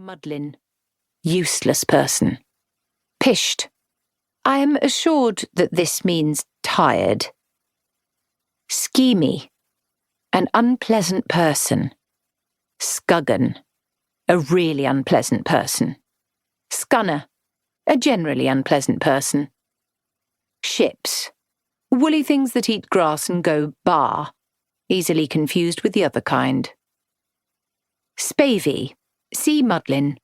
Muddlin. Useless person. Pisht. I am assured that this means tired. Schemy. An unpleasant person. Scuggan. A really unpleasant person. Scunner. A generally unpleasant person. Ships. Woolly things that eat grass and go bar. Easily confused with the other kind. Spavey. See Muddlin.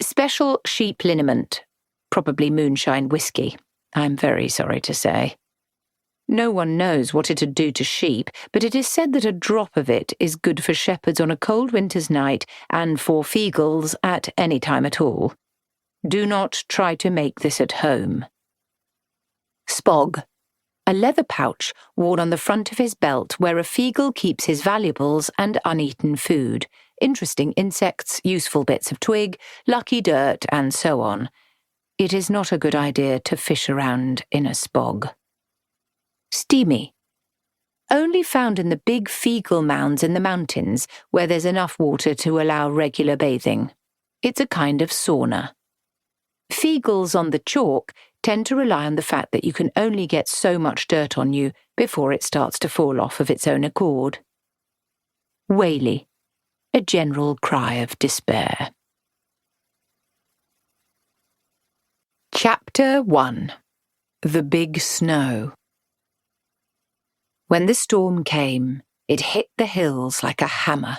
Special sheep liniment. Probably moonshine whiskey. I'm very sorry to say. No one knows what it'd do to sheep, but it is said that a drop of it is good for shepherds on a cold winter's night and for feagles at any time at all. Do not try to make this at home. Spog. A leather pouch worn on the front of his belt where a feagle keeps his valuables and uneaten food, interesting insects, useful bits of twig, lucky dirt, and so on. It is not a good idea to fish around in a spog. Steamy. Only found in the big feagle mounds in the mountains where there's enough water to allow regular bathing. It's a kind of sauna. Feagles on the chalk tend to rely on the fact that you can only get so much dirt on you before it starts to fall off of its own accord. Whaley. A general cry of despair. Chapter 1. The Big Snow. When the storm came, it hit the hills like a hammer.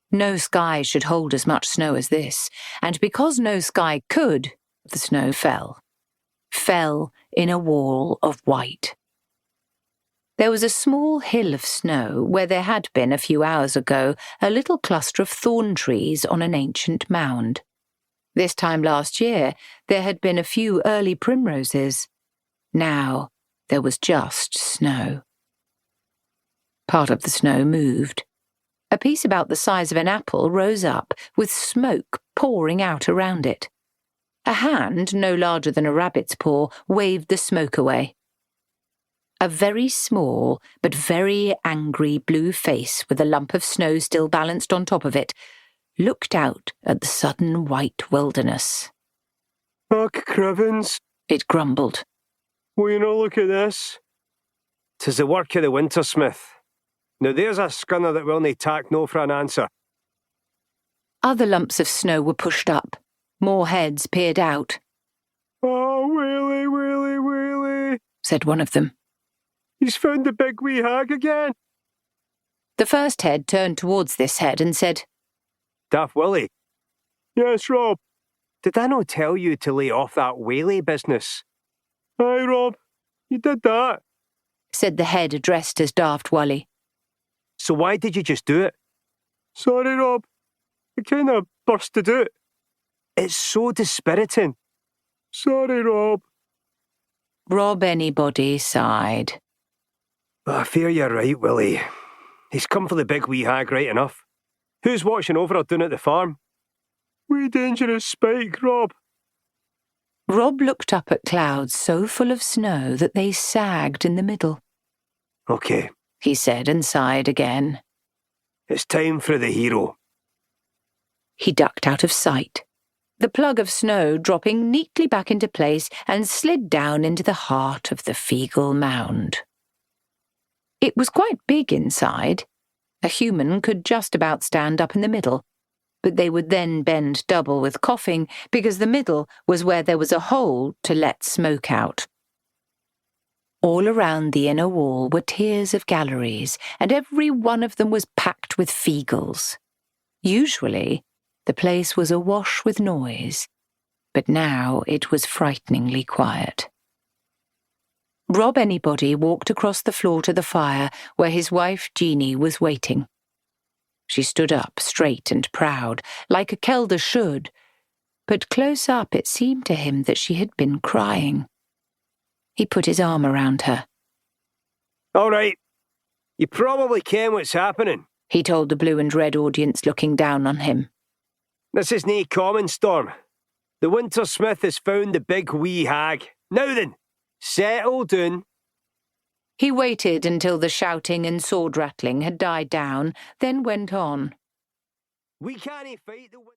No sky should hold as much snow as this, and because no sky could, the snow fell. Fell in a wall of white. There was a small hill of snow where there had been a few hours ago a little cluster of thorn trees on an ancient mound. This time last year there had been a few early primroses. Now there was just snow. Part of the snow moved. A piece about the size of an apple rose up, with smoke pouring out around it. A hand, no larger than a rabbit's paw, waved the smoke away. A very small but very angry blue face with a lump of snow still balanced on top of it looked out at the sudden white wilderness. "Ugh, Crivens," it grumbled. "will you not look at this? 'Tis the work of the Wintersmith. Now there's a scunner that will nae tak no for an answer." Other lumps of snow were pushed up. More heads peered out. "Oh, Willie, Willie, Willie," said one of them. "He's found the big wee hag again." The first head turned towards this head and said, "Daft Willie." "Yes, Rob." "Did I not tell you to lay off that whaley business?" "Aye, Rob, you did that," said the head addressed as Daft Wally. "So why did you just do it?" "Sorry, Rob. I kind of bursted out." "It's so dispiriting." "Sorry, Rob." Rob Anybody sighed. "I fear you're right, Willie. He's come for the big wee hag right enough. Who's watching over her down at the farm?" "Wee dangerous Spike, Rob." Rob looked up at clouds so full of snow that they sagged in the middle. "Okay," he said and sighed again. "It's time for the hero." He ducked out of sight, the plug of snow dropping neatly back into place and slid down into the heart of the feagle mound. It was quite big inside. A human could just about stand up in the middle, but they would then bend double with coughing because the middle was where there was a hole to let smoke out. All around the inner wall were tiers of galleries, and every one of them was packed with feagles. Usually, the place was awash with noise, but now it was frighteningly quiet. Rob Anybody walked across the floor to the fire where his wife Jeanie was waiting. She stood up, straight and proud, like a kelder should, but close up it seemed to him that she had been crying. He put his arm around her. "All right, you probably ken what's happening," he told the blue and red audience looking down on him. "This is nae common storm. The Wintersmith has found the big wee hag. Now then, settle down." He waited until the shouting and sword rattling had died down, then went on. "We cannae fight the